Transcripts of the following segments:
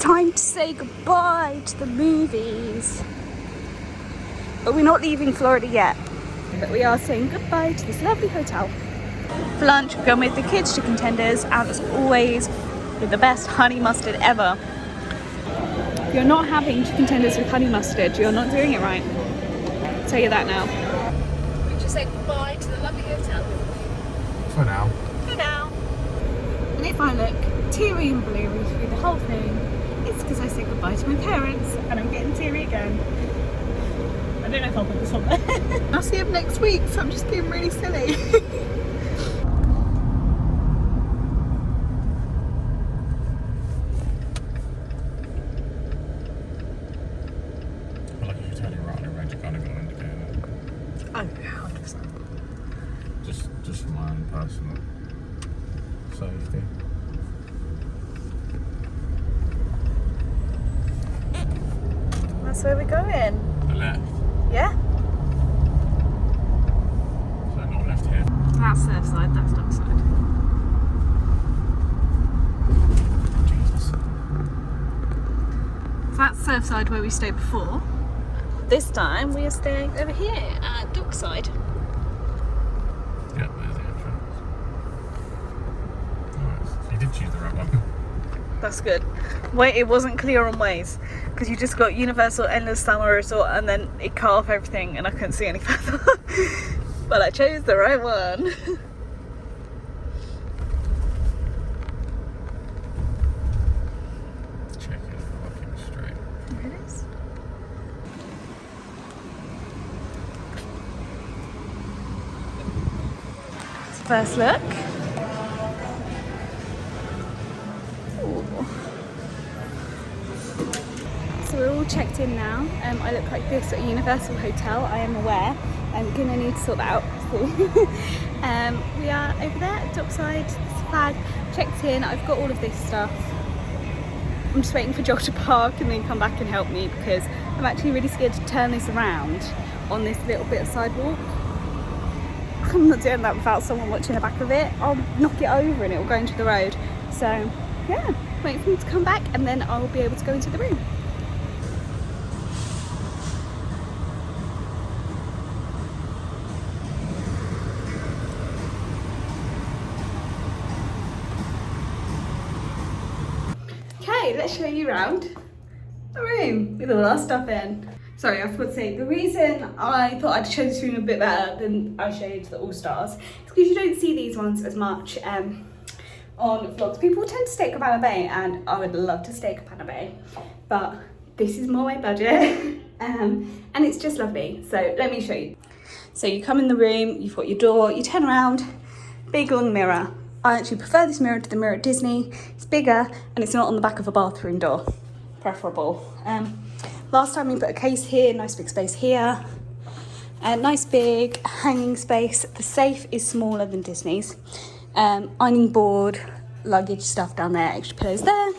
time to say goodbye to the movies. But we're not leaving Florida yet. But we are saying goodbye to this lovely hotel. For lunch, we're going with the kids to Contenders, and as always, with the best honey mustard ever. If you're not having chicken tenders with honey mustard, you're not doing it right. I'll tell you that now. We just say goodbye to the lovely hotel. For now. For now. And if I look teary and blue through the whole thing, it's because I said goodbye to my parents and I'm getting teary again. I don't know if I'll put this on there. I'll see them next week, so I'm just being really silly. Just for my own personal safety. That's where we're going. The left. Yeah? So not left here. That's Surfside, that's Dockside. Jesus. So that's Surfside where we stayed before. This time we are staying over here at Dockside. Yeah, there's the entrance. Alright, so you did choose the right one. That's good. Wait, it wasn't clear on Waze because you just got Universal Endless Summer Resort and then it cut off everything and I couldn't see any further. But I chose the right one. Check it, I'll keep it straight. There it is. First look. Ooh. So we're all checked in now. I look like this at a Universal Hotel, I am aware. I'm gonna need to sort that out soon. We are over there at Dockside, this flag, checked in. I've got all of this stuff. I'm just waiting for Joel to park and then come back and help me because I'm actually really scared to turn this around on this little bit of sidewalk. I'm not doing that without someone watching the back of it. I'll knock it over and it will go into the road. So yeah, wait for him to come back and then I'll be able to go into the room. Okay, let's show you around the room with all our stuff in. Sorry, I forgot to say, the reason I thought I'd show this room a bit better than I showed the All-Stars is because you don't see these ones as much on vlogs. People tend to stay at Cabana Bay and I would love to stay at Cabana Bay, but this is more my budget and it's just lovely. So let me show you. So you come in the room, you've got your door, you turn around, big long mirror. I actually prefer this mirror to the mirror at Disney. It's bigger and it's not on the back of a bathroom door. Preferable. Last time we put a case here, nice big space here. Nice big hanging space. The safe is smaller than Disney's. Ironing board, luggage stuff down there, extra pillows there.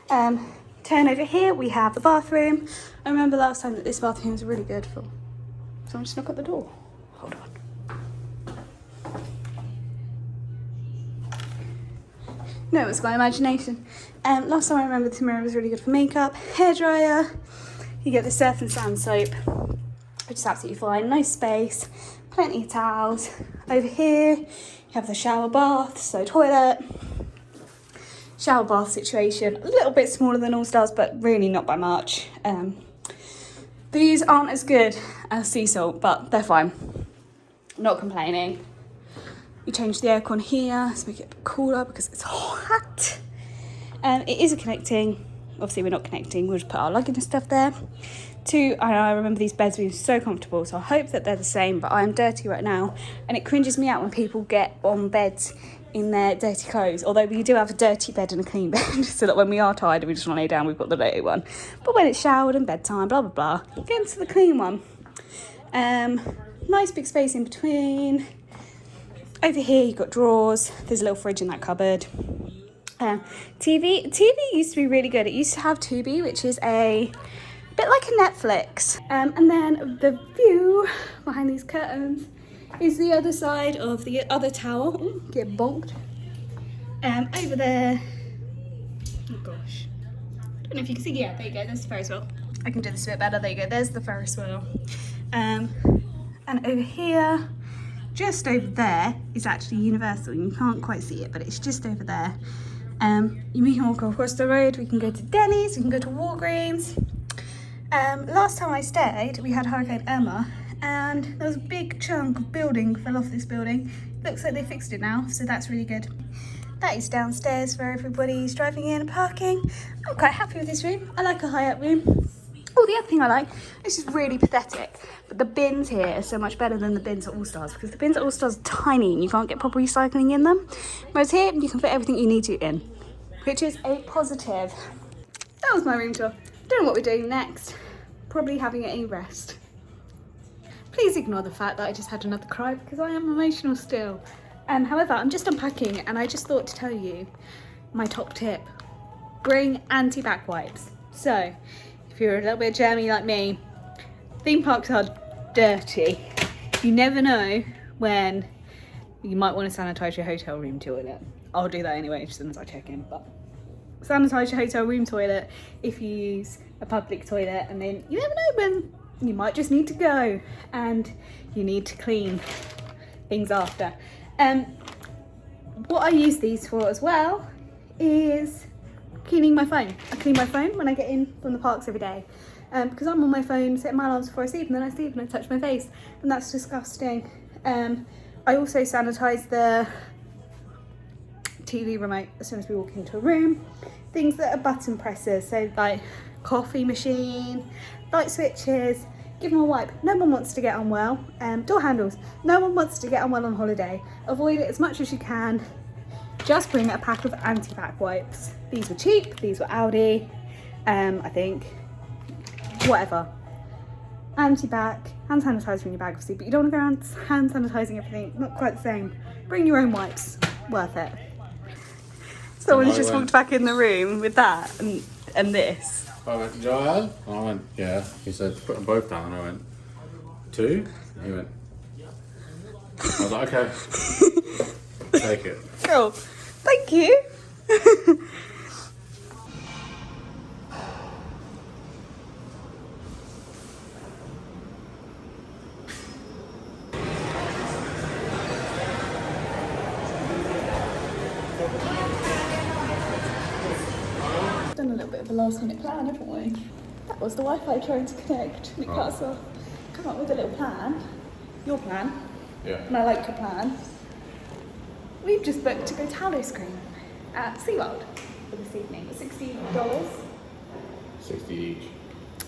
Turn over here, we have the bathroom. I remember last time that this bathroom was really good for someone just knock at the door. Hold on. No, it was my imagination. Last time I remember this mirror was really good for makeup. Hairdryer. You get the surf and sand soap, which is absolutely fine. Nice space, plenty of towels. Over here, you have the shower bath, so toilet. Shower bath situation, a little bit smaller than All-Stars, but really not by much. These aren't as good as sea salt, but they're fine. Not complaining. You change the aircon here to make it a bit cooler because it's hot. It is a connecting, obviously we're not connecting, we'll just put our luggage and stuff there. I remember these beds being so comfortable, so I hope that they're the same, but I am dirty right now and it cringes me out when people get on beds in their dirty clothes, although we do have a dirty bed and a clean bed so that when we are tired and we just want to lay down, we've got the dirty one. But when it's showered and bedtime, blah blah blah, get into the clean one. Nice big space in between. Over here you've got drawers, there's a little fridge in that cupboard. TV used to be really good. It used to have Tubi, which is a bit like a Netflix. And then the view behind these curtains is the other side of the other tower. Ooh, get bonked. Over there, oh gosh, don't know if you can see, yeah, there you go, there's the Ferris wheel. I can do this a bit better, there you go, there's the Ferris wheel. And over here, just over there, is actually Universal. You can't quite see it, but it's just over there. We can walk across the road, we can go to Denny's, we can go to Walgreens. Last time I stayed, we had Hurricane Irma, and there was a big chunk of building fell off this building. Looks like they fixed it now, so that's really good. That is downstairs where everybody's driving in and parking. I'm quite happy with this room. I like a high-up room. Oh, the other thing I like, this is really pathetic, but the bins here are so much better than the bins at All Stars, because the bins at All Stars are tiny and you can't get proper recycling in them. Whereas here, you can fit everything you need to in, which is a positive. That was my room tour. Don't know what we're doing next. Probably having a rest. Please ignore the fact that I just had another cry because I am emotional still. However, I'm just unpacking and I just thought to tell you my top tip. Bring anti-back wipes. So, if you're a little bit germy like me, theme parks are dirty. You never know when you might want to sanitize your hotel room toilet. I'll do that anyway as soon as I check in, but sanitize your hotel room toilet if you use a public toilet, and then you never know when you might just need to go and you need to clean things after. What I use these for as well is cleaning my phone. I clean my phone when I get in from the parks every day, because I'm on my phone setting my alarms before I sleep, and then I sleep and I touch my face, and that's disgusting. I also sanitize the TV remote as soon as we walk into a room. Things that are button pressers, so like coffee machine, light switches, give them a wipe. No one wants to get unwell. Door handles, no one wants to get unwell on holiday. Avoid it as much as you can. Just bring a pack of anti-back wipes. These were cheap, these were Aldi, I think. Whatever. Anti-back, hand sanitizer in your bag obviously, but you don't want to go around hand sanitizing everything, not quite the same. Bring your own wipes, worth it. Someone's just walked back in the room with that and this. I went, Joel? And I went, yeah. He said, put them both down. And I went, 2? He went, I was like, okay. Take it. Cool. Thank you. Done a little bit of a last minute plan, haven't we? That was the Wi-Fi trying to connect and it cuts off. Come up with a little plan. Your plan. Yeah. And I like your plan. We've just booked to go to Howl O Scream at Seaworld for this evening. $60. 60 each.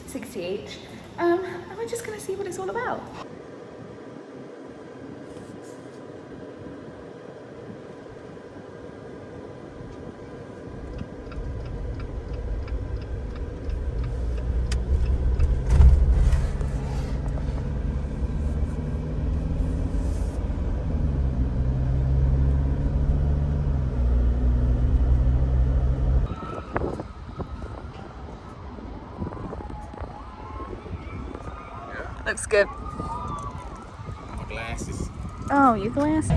60 each. And we're just going to see what it's all about. Looks good. My glasses. Oh, your glasses.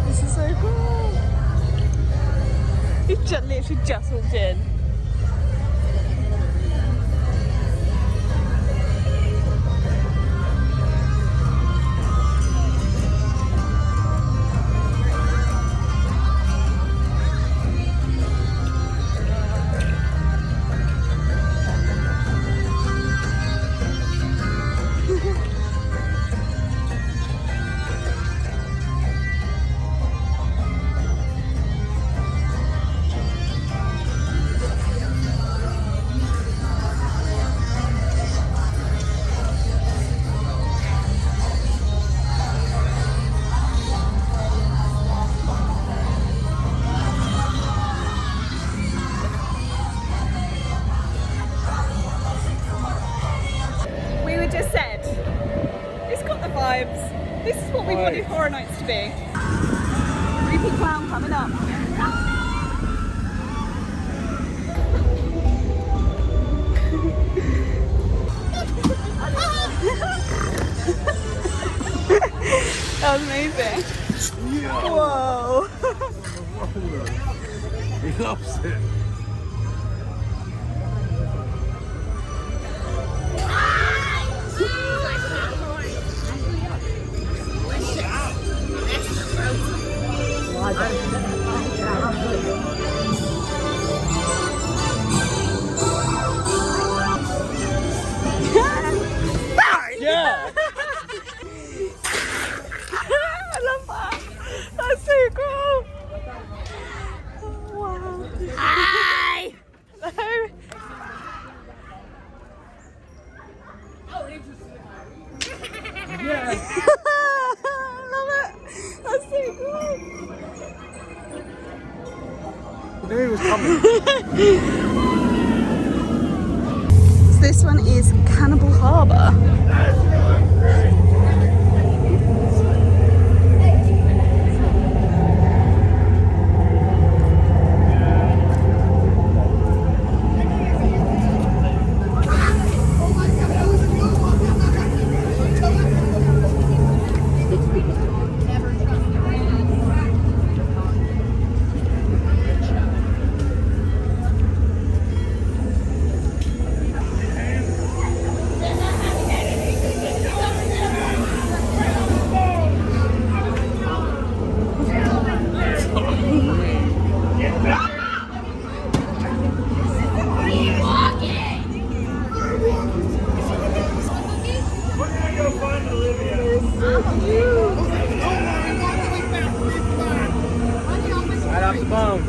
This is so cool. You've literally just walked in. Just said, it's got the vibes. This is what we wanted Horror Nights to be. We Monkey clown coming up. That was amazing. Yeah. Whoa. He loves it. Yeah. I love that. That's so cool. Oh, wow. Hi. Hello. Yeah. I love it. That's so cool. I knew he was coming. So this one is Cannibal Harbour. Right off the bone.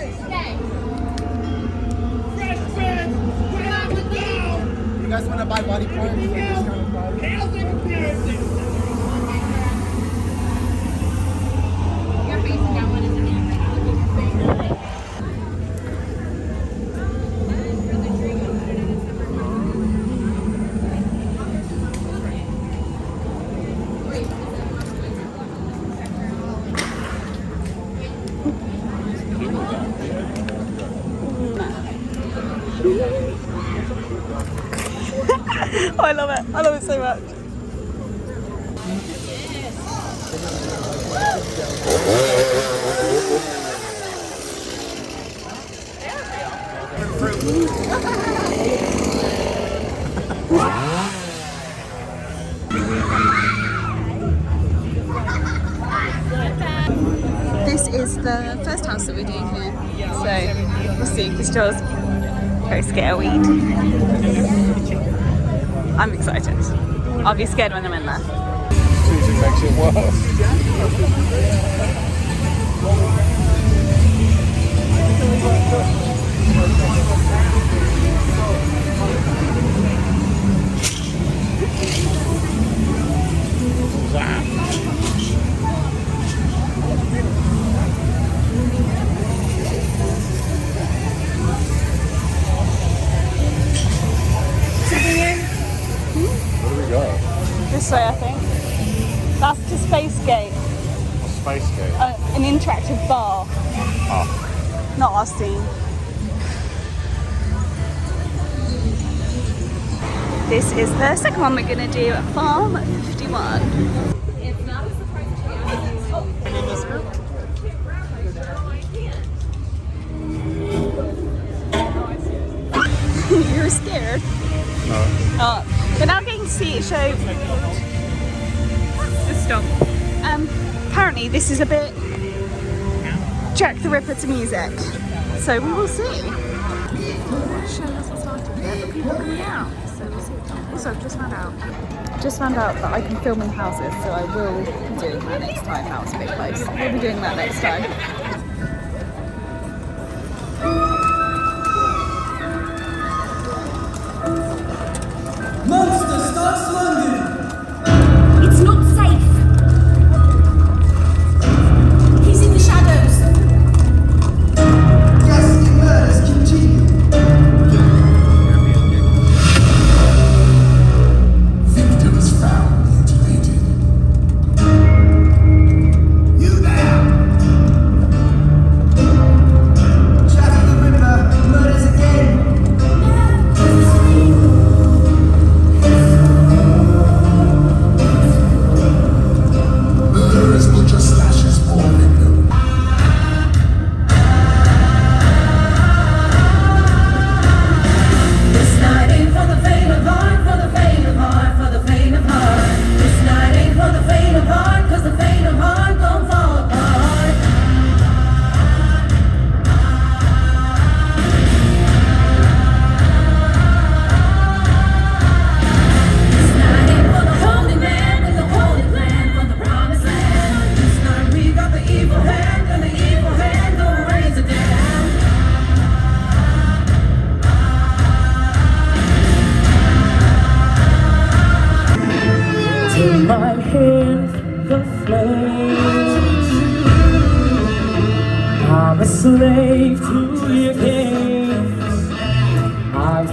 You guys want to buy body parts? Oh, I love it. I love it so much. This is the first house that we're doing here. So we'll see, because Joel's very scared. I'm excited. I'll be scared when I'm in there. Choosing makes it worse. What's that? What do we got? This way, I think. That's the Space Gate, A space gate. an interactive bar. Oh. Not our scene. This is the second one we're going to do at Farm 51. You're scared? No. We're now getting to see a show. Just stop. Apparently this is a bit Jack the Ripper to music. So we will see. The show hasn't started yet, but people are coming out. So we'll see. Also, I've just found out that I can film in houses, so I will be doing that next time. That was a bit close. We'll be doing that next time. Monster starts landing! It's not safe. He's in the shadows. Ghastly murders continue. Victims found mutilated. You there!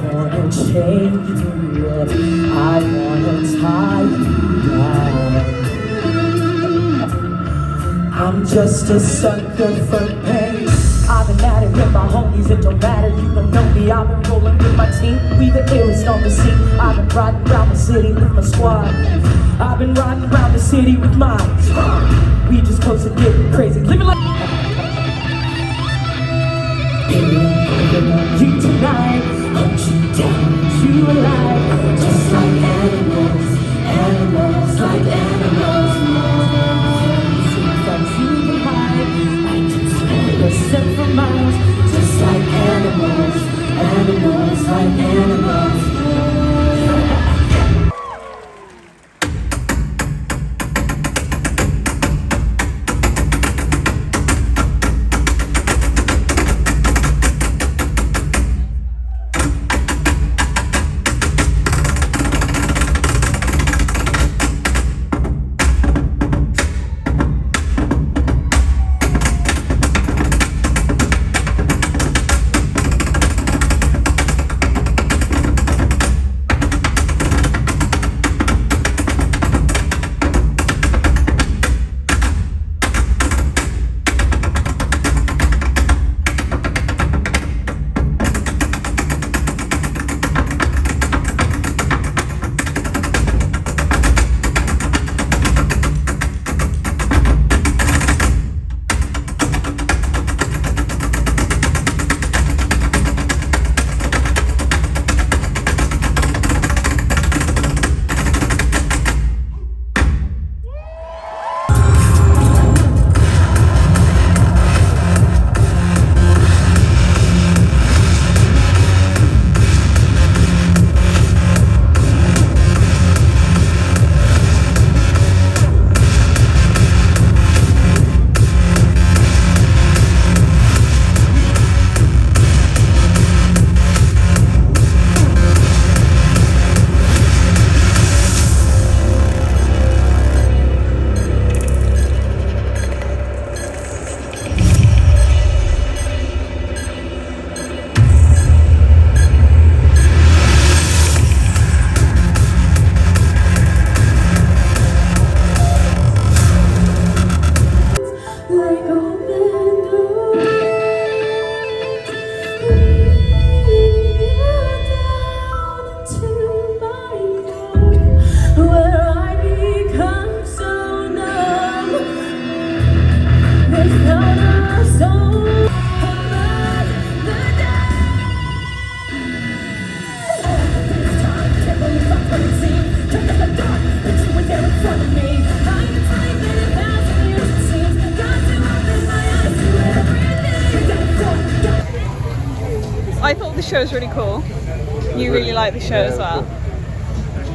wanna chain you up, I wanna tie you down. I'm just a sucker for pain. I've been at it with my homies, it don't matter, you don't know me. I've been rolling with my team, we the illest on the scene. I've been riding around the city with my squad. I've been riding around the city with my squad. We just close to getting crazy, living like you tonight, hunt you down, you alive. Just like animals, animals like animals. Sometimes you can hide, I can smell your scent for miles. Just like animals, animals like animals. I thought the show was really cool. You really liked the show as well.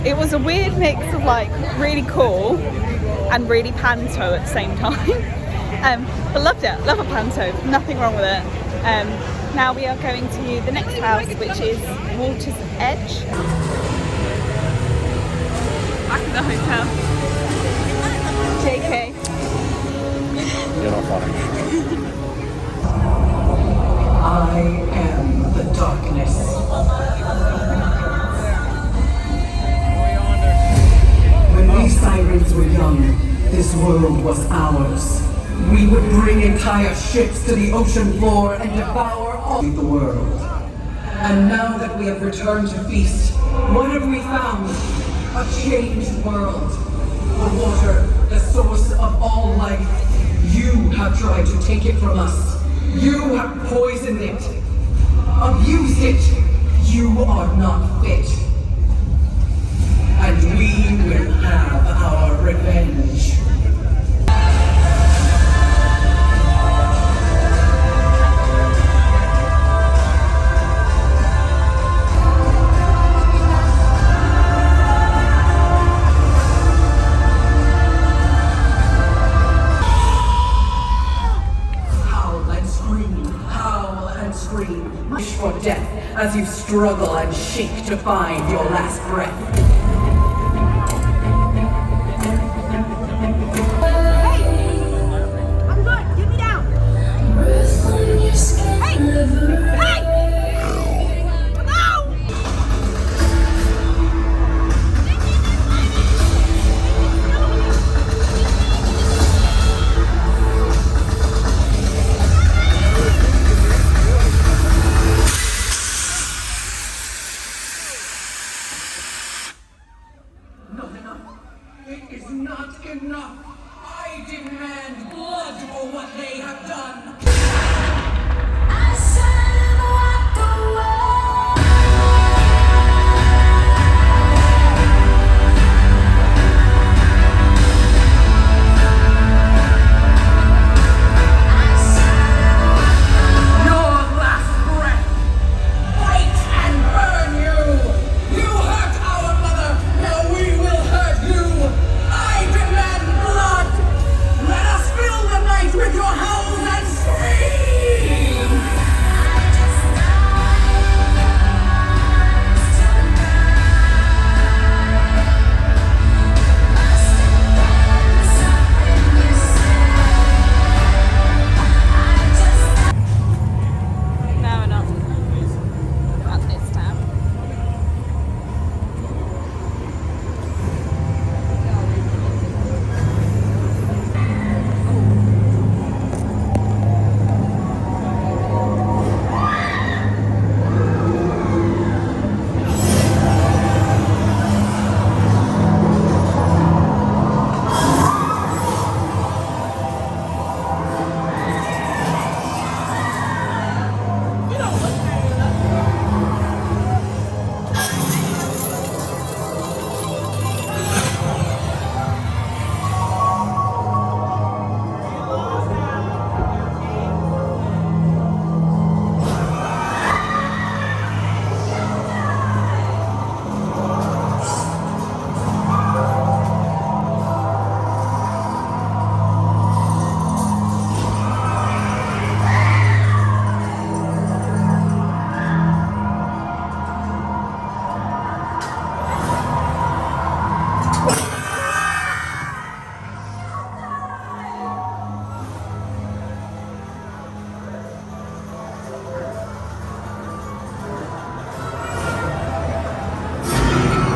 It was a weird mix of like really cool and really panto at the same time. But loved it, love a panto, nothing wrong with it. Now we are going to the next house, which is Water's Edge. Back in the hotel. JK. You're not funny. I am the darkness. When we sirens were young, this world was ours. We would bring entire ships to the ocean floor and devour all the world. And now that we have returned to feast, what have we found? A changed world. The water, the source of all life. You have tried to take it from us. You have poisoned it, abused it. You are not fit. And we will have our revenge. Wish for death as you struggle and shake to find your last breath. Hey! I'm good. Get me down. Hey! Hey! Come on! Enough! I demand blood for what they have done! I shall walk away. Your last breath! Fight and burn you! You hurt our mother! Now we will hurt you! I demand blood! Let us fill the night with your howls and screams! No, we're not. Not this time.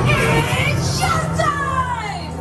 It's showtime!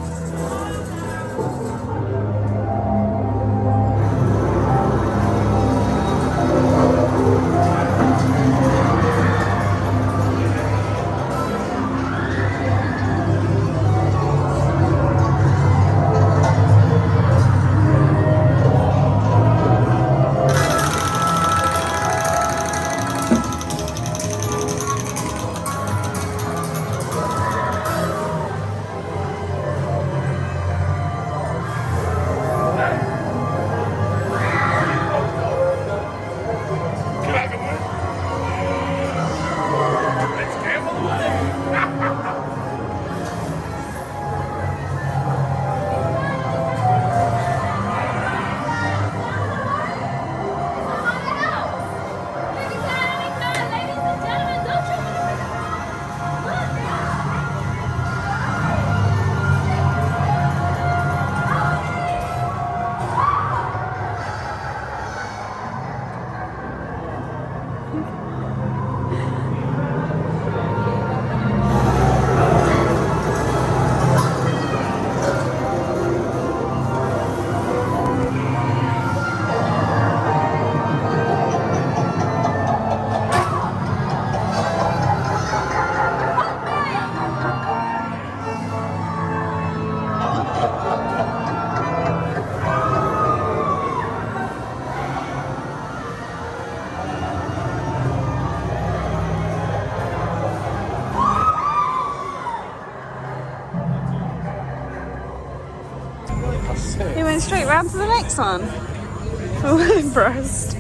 He went straight round to the next one. I'm well impressed.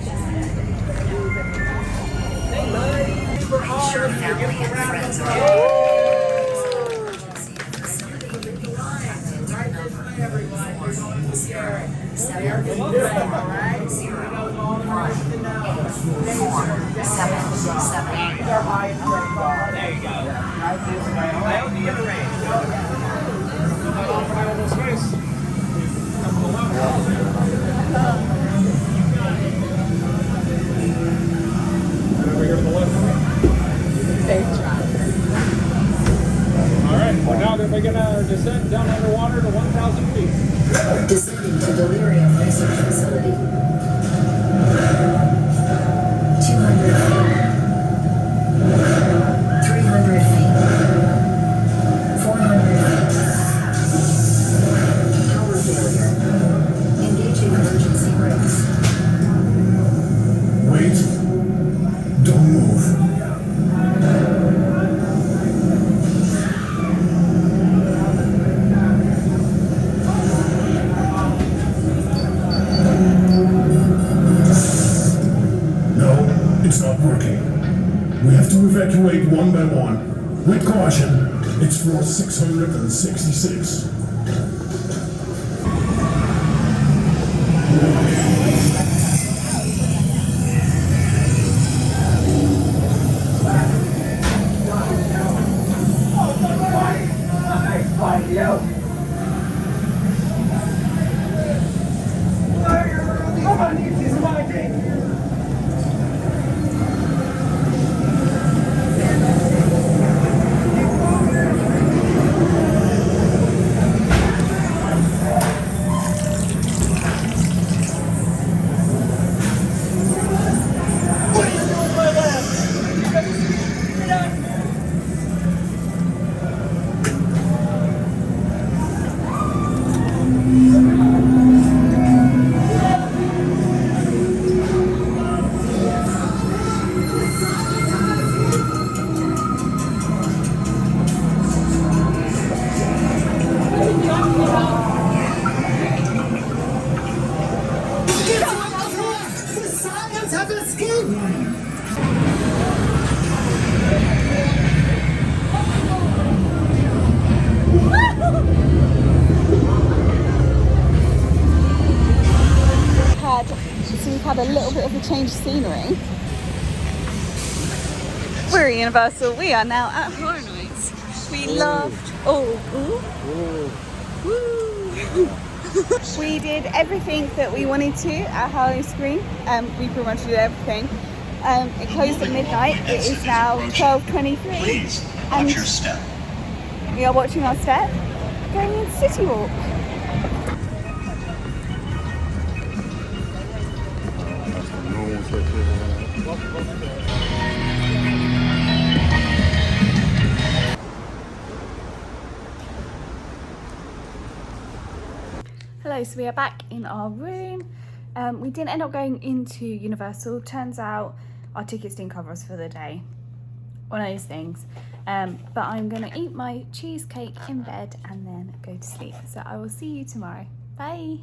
Alright, well now they're making a descent down underwater to 1,000 feet. Descending to Delirium Research Facility. 200 feet. 300 feet. 400 feet. How With caution, it's floor 666. So we've had a little bit of a change of scenery. We're at Universal. We are now at Horror Nights. We loved. We did everything that we wanted to at Howl O Scream. We pretty much did everything. It closed at midnight. It is now 12:23. And watch your step. We are watching our step. Going in City Walk. Hello, so we are back in our room. We didn't end up going into Universal. Turns out our tickets didn't cover us for the day. One of those things. But I'm gonna eat my cheesecake in bed and then go to sleep. So I will see you tomorrow. Bye.